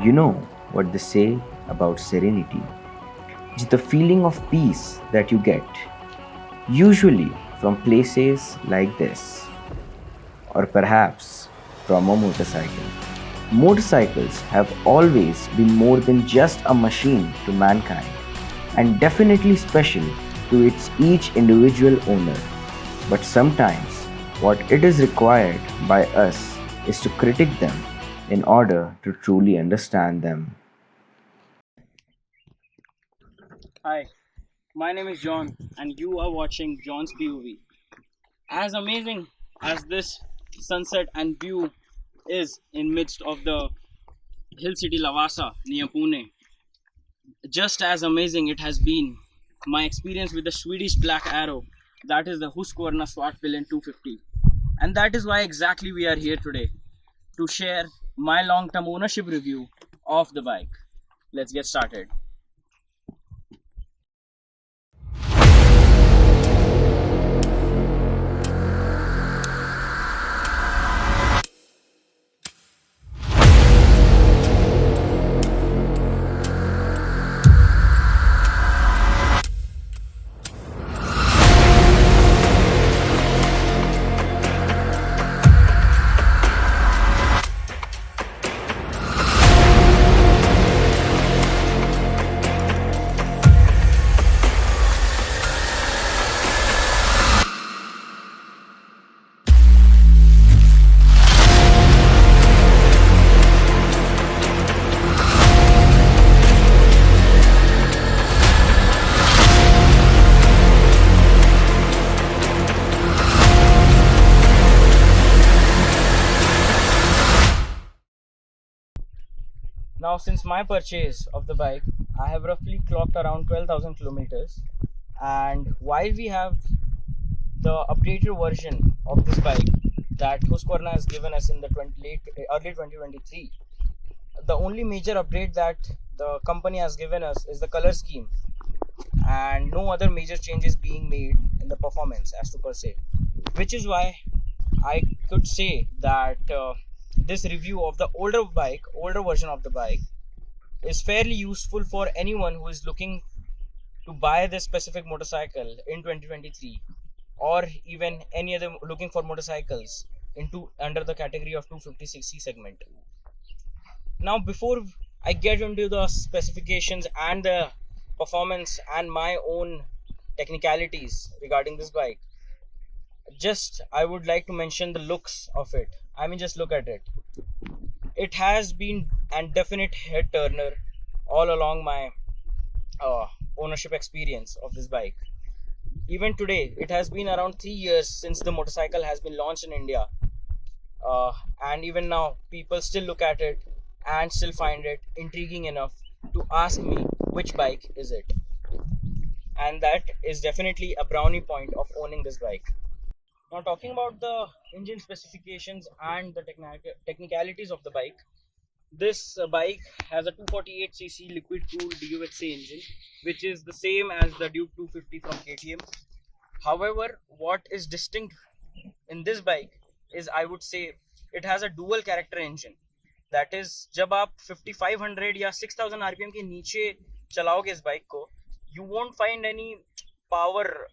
You know what they say about serenity? It's the feeling of peace that you get, usually from places like this, or perhaps from a motorcycle. Motorcycles have always been more than just a machine to mankind, and definitely special to its each individual owner. But sometimes what it is required by us is to critique them in order to truly understand them. Hi, my name is John, and you are watching John's POV. As amazing as this sunset and view is in midst of the hill city Lavasa near Pune, just as amazing it has been my experience with the Swedish Black Arrow, that is the Husqvarna Svartpilen 250. And that is why exactly we are here today to share my long-term ownership review of the bike. Let's get started. Now, since my purchase of the bike, I have roughly clocked around 12,000 kilometers. And while we have the updated version of this bike that Husqvarna has given us in the early 2023, the only major update that the company has given us is the color scheme, and no other major changes being made in the performance as to per se, which is why I could say that this review of the older version of the bike is fairly useful for anyone who is looking to buy this specific motorcycle in 2023, or even any other looking for motorcycles into under the category of 250cc segment. Now, before I get into the specifications and the performance and my own technicalities regarding this bike, just I would like to mention the looks of it. I mean, just look at it. It has been a definite head turner all along my uh, ownership experience of this bike. Even today, it has been around 3 years since the motorcycle has been launched in India, and even now, people still look at it and still find it intriguing enough to ask me which bike is it, and that is definitely a brownie point of owning this bike. Now, talking about the engine specifications and the technicalities of the bike, this bike has a 248cc liquid cooled DUXA engine, which is the same as the Duke 250 from KTM. However, what is distinct in this bike is, I would say, it has a dual character engine. That is, जब आप 5500 या 6000 RPM के नीचे चलाओगे इस bike को, you won't find any power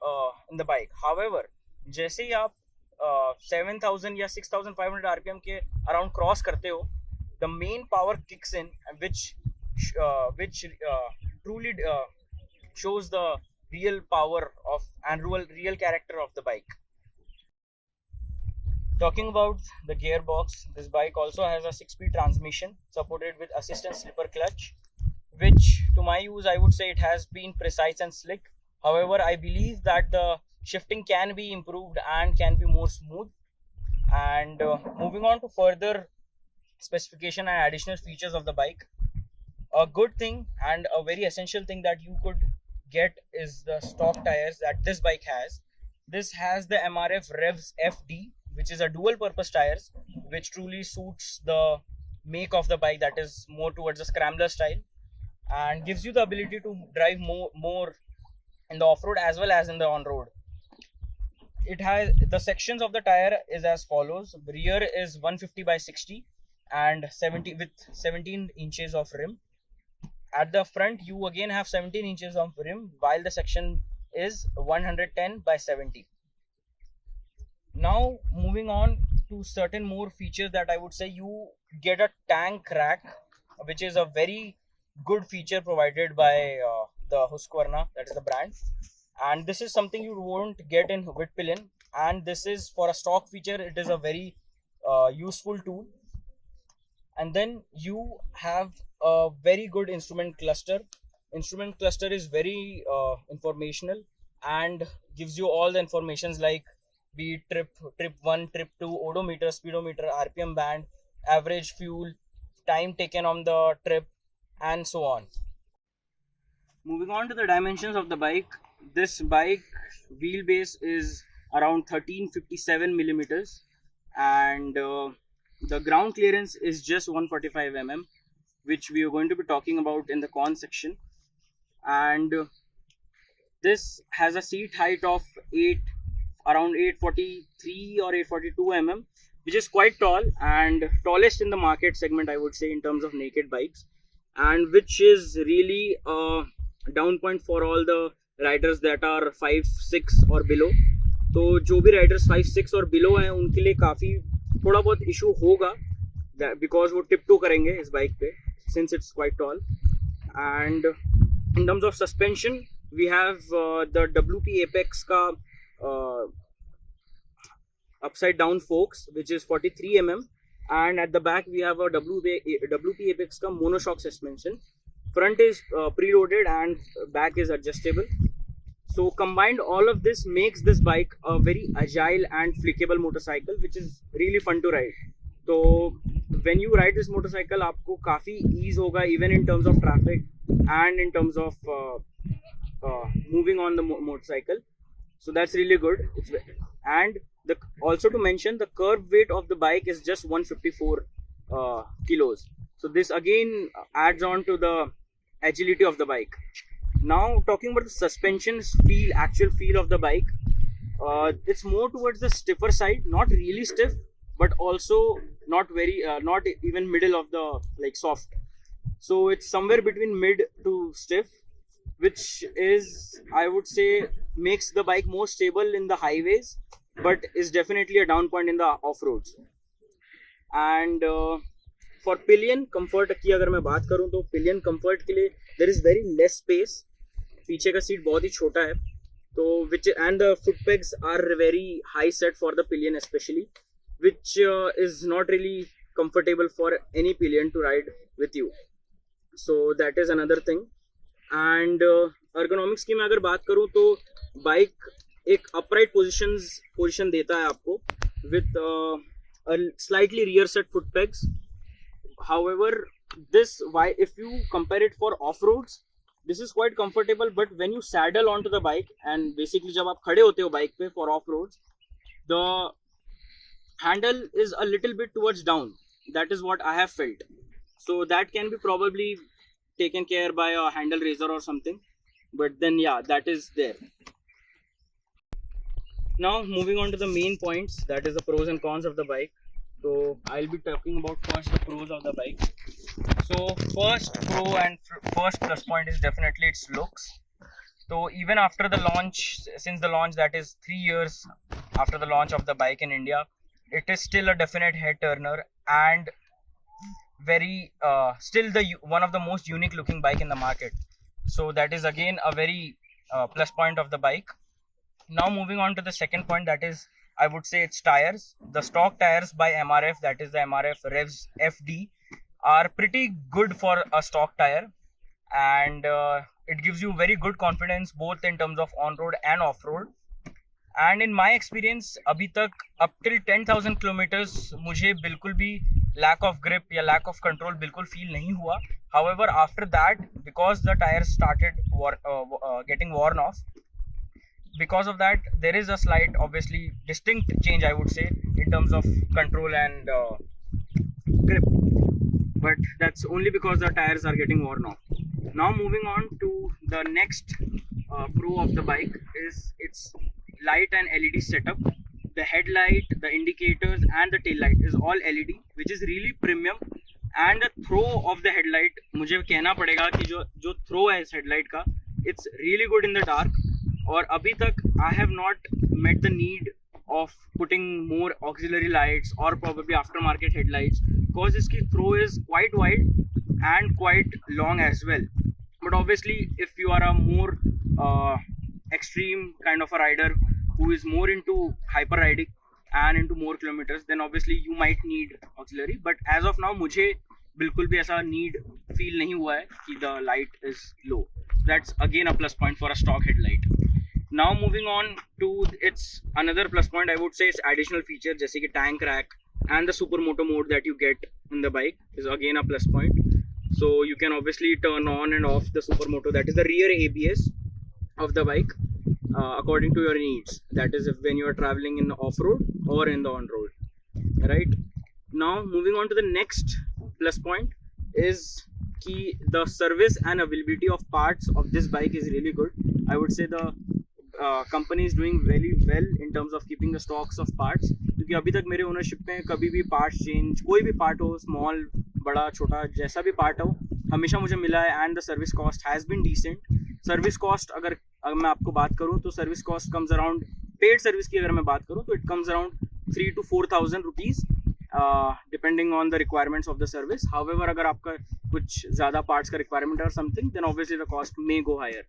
in the bike. However, जैसे ही आप 7000 या 6500 RPM के around cross करते हो, the main power kicks in, which truly shows the real power of and real character of the bike. Talking about the gearbox, this bike also has a 6-speed transmission supported with assistant slipper clutch, which to my use I would say it has been precise and slick. However, I believe that the shifting can be improved and can be more smooth. And moving on to further specification and additional features of the bike, a good thing and a very essential thing that you could get is the stock tires that this bike has. This has the MRF Revs FD, which is a dual purpose tires, which truly suits the make of the bike, that is more towards the scrambler style, and gives you the ability to drive more in the off-road as well as in the on-road. It has the sections of the tire is as follows: rear is 150 by 60, and 70 with 17 inches of rim. At the front, you again have 17 inches of rim, while the section is 110 by 70. Now moving on to certain more features that I would say, you get a tank rack, which is a very good feature provided by the Husqvarna, that is the brand, and this is something you won't get in Whitpillion, and this is for a stock feature. It is a very useful tool. And then you have a very good instrument cluster is very informational and gives you all the informations like be it trip 1, trip 2, odometer, speedometer, rpm band, average fuel, time taken on the trip, and so on. Moving on to the dimensions of the bike, this bike wheelbase is around 1357 millimeters, and the ground clearance is just 145 mm, which we are going to be talking about in the con section. And this has a seat height of around 843 or 842 mm, which is quite tall and tallest in the market segment, I would say, in terms of naked bikes, and which is really a down point for all the riders that are 5'6" or below. तो जो भी Riders 5'6" और below हैं उनके लिए काफ़ी थोड़ा बहुत इशू होगा, बिकॉज वो टिप टू करेंगे इस बाइक पे since it's quite tall. And in terms of suspension we have the WP Apex का upside down forks, which is 43 mm, and at the back we have a WP Apex का monoshock suspension. Front is preloaded and back is adjustable. So combined, all of this makes this bike a very agile and flickable motorcycle, which is really fun to ride. So when you ride this motorcycle, आपको काफ़ी ease होगा even in terms of traffic and in terms of moving on the motorcycle. So that's really good. And also to mention, the curb weight of the bike is just 154 kilos. So this again adds on to the agility of the bike. Now talking about the suspension actual feel of the bike, it's more towards the stiffer side, not really stiff, but also not very, not even middle of the like soft. So it's somewhere between mid to stiff, which is, I would say, makes the bike more stable in the highways, but is definitely a down point in the off-roads. And for pillion comfort की अगर मैं बात करूँ तो pillion comfort के लिए there is very less space. पीछे का सीट बहुत ही छोटा है, तो which and the foot pegs are very high set for the pillion especially, which is not really comfortable for any pillion to ride with you. So that is another thing. And ergonomics की मैं अगर बात करूँ तो bike एक upright position देता है आपको with a slightly rear set foot pegs. However, if you compare it for off-roads, this is quite comfortable, but when you saddle onto the bike and basically जब आप खड़े होते हो बाइक पे for off-roads, the handle is a little bit towards down. That is what I have felt. So that can be probably taken care by a handle raiser or something, but then yeah, that is there. Now moving on to the main points, that is the pros and cons of the bike. So I'll be talking about first the pros of the bike. So first pro and first plus point is definitely its looks. So even after the launch, since the launch, that is 3 years after the launch of the bike in India, it is still a definite head turner and very still the one of the most unique looking bike in the market. So that is again a very plus point of the bike. Now moving on to the second point, that is, I would say, its tires. The stock tires by MRF, that is the MRF Revs FD, are pretty good for a stock tire, and it gives you very good confidence both in terms of on-road and off-road. And in my experience, अभी तक up till 10,000 kilometers मुझे बिल्कुल भी lack of grip या lack of control बिल्कुल feel नहीं हुआ. However, after that, because the tires started getting worn off, because of that there is a slight, obviously distinct change, I would say, in terms of control and grip, but that's only because the tires are getting worn off. Now moving on to the next pro of the bike is its light and LED setup. the headlight, the indicators and the tail light is all LED, which is really premium. And the throw of the headlight, मुझे कहना पड़ेगा कि जो throw है इस headlight का, it's really good in the dark. और अभी तक I have not met the need of putting more auxiliary lights or probably aftermarket headlights, because इसकी throw is quite wide and quite long as well. But obviously if you are a more extreme kind of a rider who is more into hyper riding and into more kilometers, then obviously you might need auxiliary. But as of now मुझे बिल्कुल भी ऐसा need feel नहीं हुआ है कि the light is low. That's again a plus point for a stock headlight. Now moving on to its another plus point, I would say is additional feature जैसे कि tank rack and the supermoto mode that you get in the bike is again a plus point. So you can obviously turn on and off the supermoto, that is the rear ABS of the bike, according to your needs. That is if when you are traveling in off-road or in the on-road. Right now moving on to the next plus point is कि the service and availability of parts of this bike is really good. I would say the company is doing very well in terms of keeping the stocks of parts, क्योंकि अभी तक मेरे ownership में कभी भी part change, कोई भी part हो, स्मॉल बड़ा छोटा जैसा भी पार्ट हो, हमेशा मुझे मिला है. And the service cost has been decent. Service cost अगर मैं आपको बात करूँ तो service cost comes around, paid service की अगर मैं बात करूँ तो it comes around 3,000 to 4,000 rupees depending on the requirements of the service. However अगर आपका कुछ ज़्यादा पार्ट्स का रिक्वायरमेंट और something, then obviously the cost may go higher.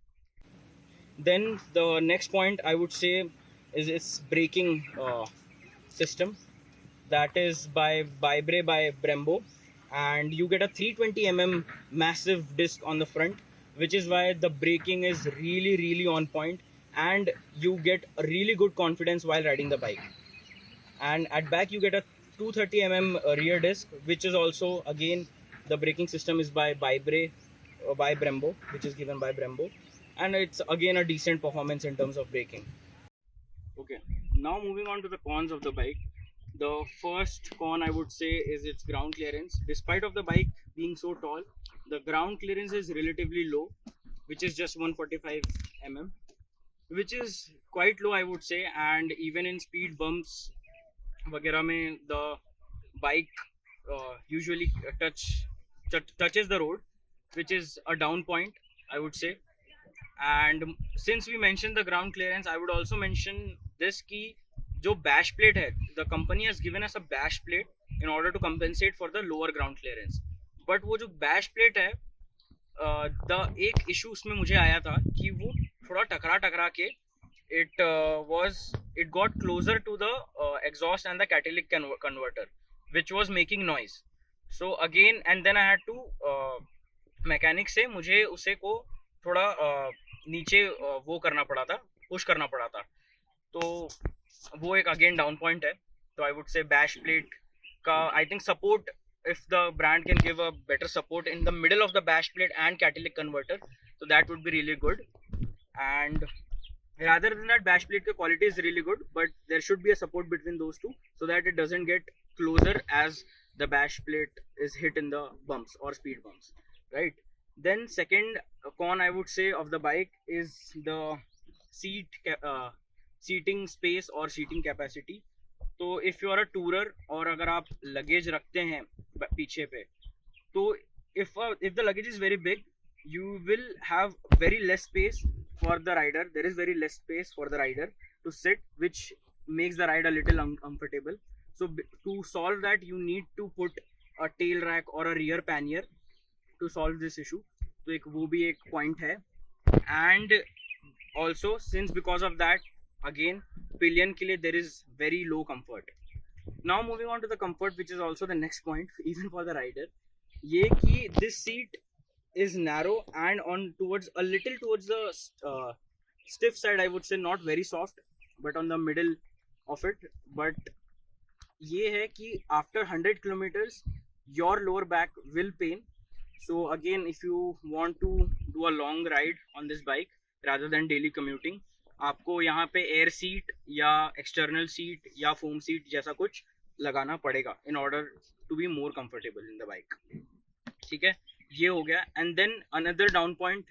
Then the next point I would say is its braking system, that is by Vibre by Brembo, and you get a 320 massive disc on the front, which is why the braking is really on point and you get a really good confidence while riding the bike. And at back you get a 230 rear disc, which is also again the braking system is by Vibre by Brembo, which is given by Brembo, and it's again a decent performance in terms of braking. Okay, now moving on to the cons of the bike. The first con I would say is its ground clearance. Despite of the bike being so tall, the ground clearance is relatively low, which is just 145 which is quite low I would say. And even in speed bumps वगैरह में the bike usually touches the road, which is a down point I would say. And since we mentioned the ground clearance, I would also mention this कि जो bash plate है, the company has given us a bash plate in order to compensate for the lower ground clearance. But वो जो bash plate है, the एक issue उसमें मुझे आया था कि वो थोड़ा टकरा के it got closer to the exhaust and the catalytic converter, which was making noise. So again, and then I had to mechanic से मुझे उसे को थोड़ा नीचे वो करना पड़ा था, पुश करना पड़ा था. तो वो एक अगेन डाउन पॉइंट है. तो I would say bash plate का I think support, if the brand can give a better support in the middle of the bash plate and catalytic converter, so that would be really good. And rather than that, bash plate the quality is really good, but there should be a support between those two so that it doesn't get closer as the bash plate is hit in the bumps or speed bumps, right? Then second con I would say of the bike is the seating space or seating capacity. तो if you are a tourer और अगर आप luggage रखते हैं पीछे पे, तो if the luggage is very big, you will have very less space for the rider. There is very less space for the rider to sit, which makes the ride a little uncomfortable. So to solve that, you need to put a tail rack or a rear pannier to solve this issue. तो एक वो भी एक point है. And also since because of that, again pillion के लिए there is very low comfort. Now moving on to the comfort, which is also the next point even for the rider, ये कि this seat is narrow and on towards a little towards the stiff side I would say, not very soft but on the middle of it. But ये है कि after 100 kilometers your lower back will pain. So again, if you want to do a long ride on this bike rather than daily commuting, आपको यहाँ पे air seat या external seat या foam seat जैसा कुछ लगाना पड़ेगा in order to be more comfortable in the bike. ठीक है, ये हो गया. And then another down point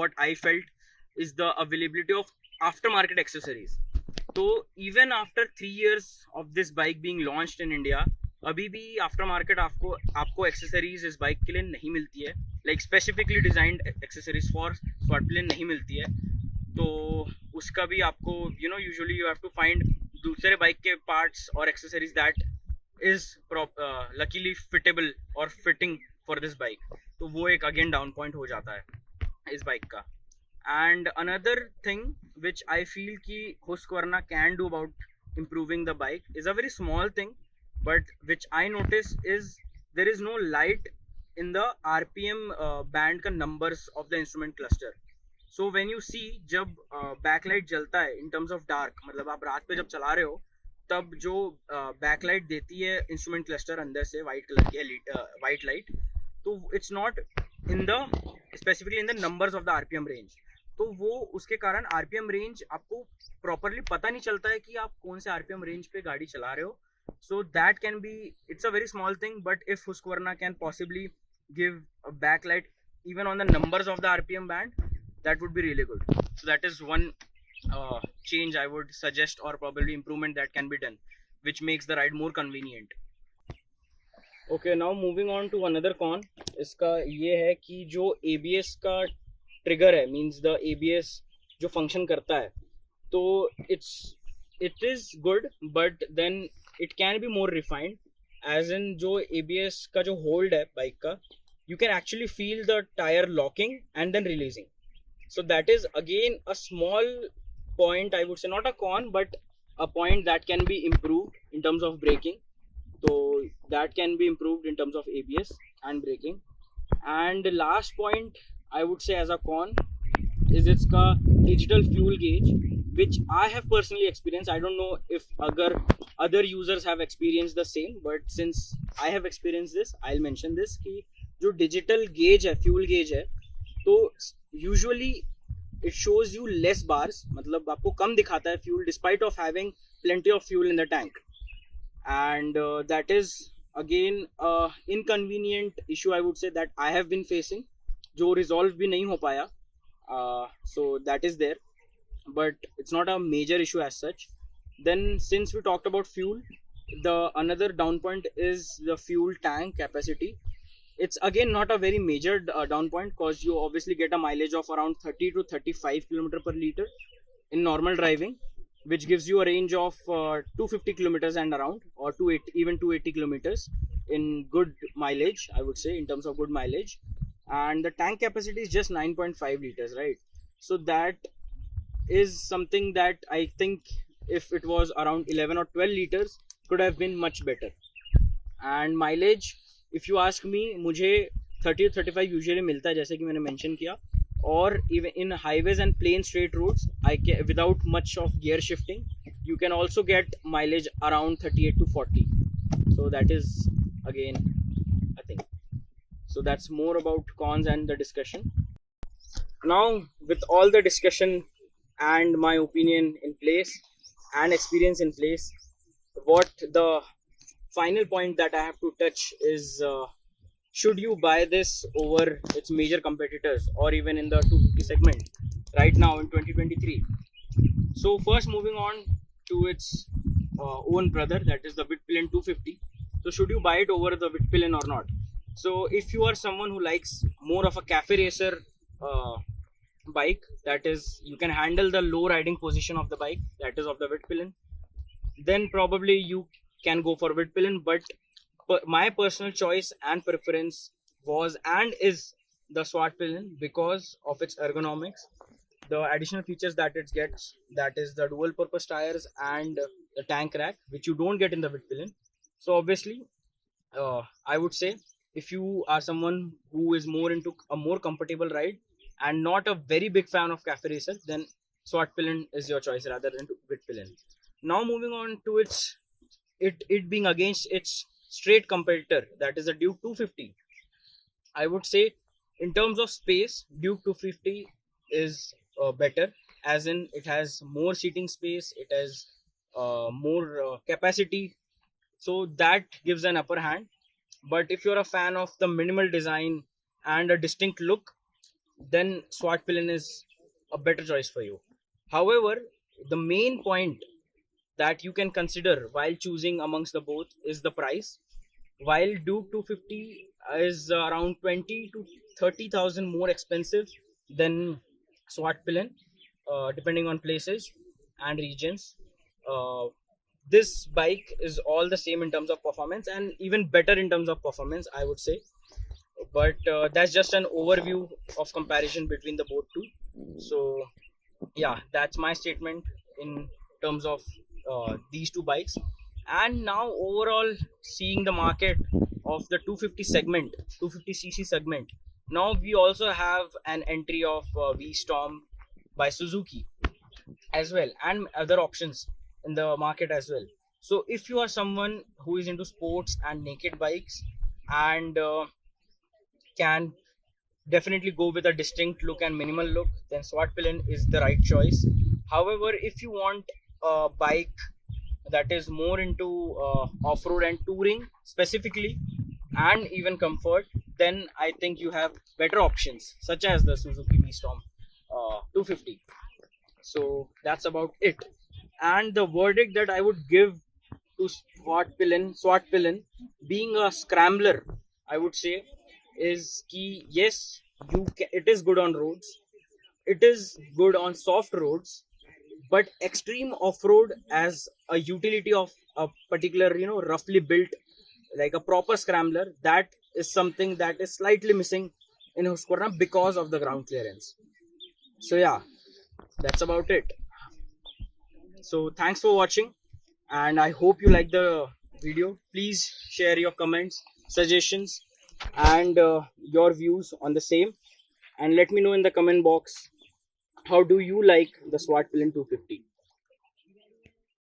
what I felt is the availability of aftermarket accessories. तो even after 3 years of this bike being launched in India, अभी भी aftermarket आपको accessories इस बाइक के लिए नहीं मिलती है, like specifically designed accessories for Svartpilen नहीं मिलती है। तो उसका भी आपको usually you have to find दूसरे बाइक के पार्ट्स और accessories that is luckily fittable और फिटिंग फॉर दिस बाइक। तो वो एक अगेन डाउन पॉइंट हो जाता है इस बाइक का। And another thing which I feel ki Husqvarna can do about improving the bike is a very small thing, but which I notice is there is no light in the RPM band ka numbers of the instrument cluster. So when you see जब backlight जलता है in terms of dark, मतलब आप रात पे जब चला रहे हो तब जो backlight देती है instrument cluster अंदर से white कलर की white light, तो it's not in the specifically in the numbers of the RPM range। तो वो उसके कारण आरपीएम रेंज आपको प्रॉपरली पता नहीं चलता है कि आप कौन से आरपीएम रेंज पे गाड़ी चला रहे हो। So that can be, it's a very small thing, but if Husqvarna can possibly give a backlight even on the numbers of the RPM band, that would be really good. So that is one change I would suggest, or probably improvement that can be done, which makes the ride more convenient. Okay, now moving on to another con, इसका ये है कि जो ABS का trigger है, means the ABS जो function करता है, तो it is good, but then it can be more refined, as in जो ABS का जो होल्ड है बाइक का, you can actually feel the tire locking and then releasing. So that is again a small point, I would say, not a con, but a point that can be improved in terms of braking. So that can be improved in terms of ABS and braking. And the last point I would say as a con is its digital fuel gauge, which I have personally experienced. I don't know if other users have experienced the same, but since I have experienced this, I'll mention this कि जो digital gauge है, fuel gauge है, तो usually it shows you less bars, मतलब आपको कम दिखाता है fuel despite of having plenty of fuel in the tank, and that is again inconvenient issue I would say that I have been facing, जो resolve भी नहीं हो पाया. So that is there, but it's not a major issue as such. Then since we talked about fuel, the another down point is the fuel tank capacity. It's again not a very major down point, because you obviously get a mileage of around 30 to 35 km per liter in normal driving, which gives you a range of 250 kilometers and around, or 280, even 280 kilometers in good mileage, I would say, in terms of good mileage. And the tank capacity is just 9.5 liters, right? So that is something that I think if it was around 11 or 12 liters could have been much better. And mileage, if you ask me, मुझे 30 to 35 usually मिलता है, जैसे कि मैंने mention किया, or even in highways and plain straight roads, without much of gear shifting, you can also get mileage around 38 to 40. So that is again a thing. So that's more about cons and the discussion. Now, with all the discussion and my opinion in place and experience in place, what the final point that I have to touch is, should you buy this over its major competitors, or even in the 250 segment right now in 2023? So first, moving on to its own brother, that is the Vitpillen 250. So should you buy it over the Vitpillen or not? So if you are someone who likes more of a cafe racer bike, that is, you can handle the low riding position of the bike, that is of the Vitpillen, then probably you can go for Vitpillen. But my personal choice and preference was and is the Svartpilen, because of its ergonomics, the additional features that it gets, that is the dual purpose tires and the tank rack, which you don't get in the Vitpillen. So obviously I would say, if you are someone who is more into a more comfortable ride and not a very big fan of cafe racer, then Svartpilen is your choice rather than Vitpillen. Now moving on to it being against its straight competitor, that is the Duke 250. I would say in terms of space, Duke 250 is better, as in it has more seating space, it has more capacity, so that gives an upper hand. But if you're a fan of the minimal design and a distinct look, then Svartpilen is a better choice for you. However, the main point that you can consider while choosing amongst the both is the price. While Duke 250 is around 20 to 30,000 more expensive than Svartpilen, depending on places and regions. Uh, this bike is all the same in terms of performance and even better in terms of performance, I would say. But that's just an overview of comparison between the both two. So yeah, that's my statement in terms of these two bikes. And now overall, seeing the market of the 250 segment, 250cc segment, now we also have an entry of V Storm by Suzuki as well, and other options in the market as well. So if you are someone who is into sports and naked bikes and can definitely go with a distinct look and minimal look, then Swatpillen is the right choice. However, if you want a bike that is more into off-road and touring specifically, and even comfort, then I think you have better options such as the Suzuki V-Storm 250. So that's about it. And the verdict that I would give to Swatpillen being a scrambler, I would say, is key. Yes, it is good on roads. It is good on soft roads, but extreme off-road as a utility of a particular, roughly built, like a proper scrambler, that is something that is slightly missing in Husqvarna because of the ground clearance. So yeah, that's about it. So thanks for watching, and I hope you like the video. Please share your comments, suggestions, and your views on the same, and let me know in the comment box how do you like the Swatpillen 250.